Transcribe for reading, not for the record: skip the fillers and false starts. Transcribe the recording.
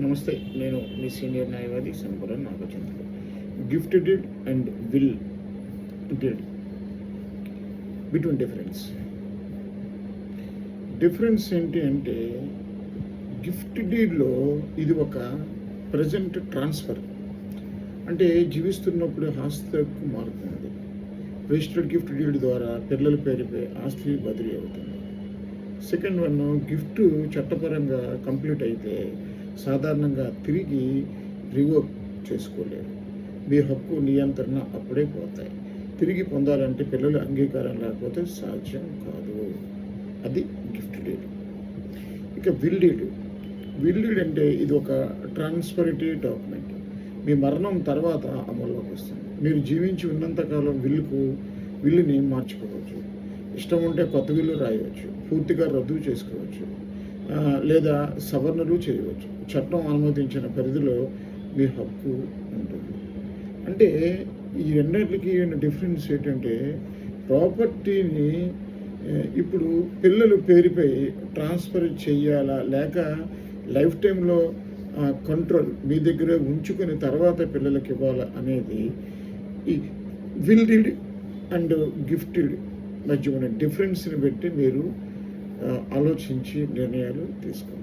నమస్తే, నేను మీ సీనియర్ న్యాయవాది Sampurna Nagachandrudu. Gift deed and will deed between difference ఏంటి అంటే, గిఫ్ట్ డీడ్లో ఇది ఒక ప్రజెంట్ ట్రాన్స్ఫర్, అంటే జీవిస్తున్నప్పుడు ఆస్తికు మారుతుంది. రిజిస్టర్డ్ గిఫ్ట్ డీడ్ ద్వారా పిల్లల పేరుపై ఆస్తి బదిలీ అవుతుంది. సెకండ్ వన్, గిఫ్ట్ చట్టపరంగా కంప్లీట్ అయితే సాధారణంగా తిరిగి రివోక్ చేసుకోలేరు. మీ హక్కు నియంత్రణ అప్పుడే పోతాయి. తిరిగి పొందాలంటే పిల్లల అంగీకారం లేకపోతే సాధ్యం కాదు. అది గిఫ్ట్ డీడ్. ఇక విల్ డీడ్ అంటే ఇది ఒక ట్రాన్స్పరిటీ డాక్యుమెంట్. మీ మరణం తర్వాత అమల్లోకి వస్తుంది. మీరు జీవించి ఉన్నంతకాలం విల్లుని మార్చుకోవచ్చు. ఇష్టం ఉంటే కొత్త విల్లు రాయవచ్చు, పూర్తిగా రద్దు చేసుకోవచ్చు, లేదా సవరణలు చేయవచ్చు. చట్టం అనుమతించిన పరిధిలో మీ హక్కు ఉంటుంది. అంటే ఈ రెండింటికి డిఫరెన్స్ ఏంటంటే, ప్రాపర్టీని ఇప్పుడు పిల్లల పేరుపై ట్రాన్స్ఫర్ చేయాలా, లేక లైఫ్ టైంలో కంట్రోల్ మీ దగ్గర ఉంచుకొని తర్వాత పిల్లలకి ఇవ్వాలా అనేది ఈ విల్ డీడ్ అండ్ గిఫ్టెడ్ మధ్య ఉన్న డిఫరెన్స్ని బట్టి మీరు ఆలోచించి నిర్ణయాలు తీసుకోండి.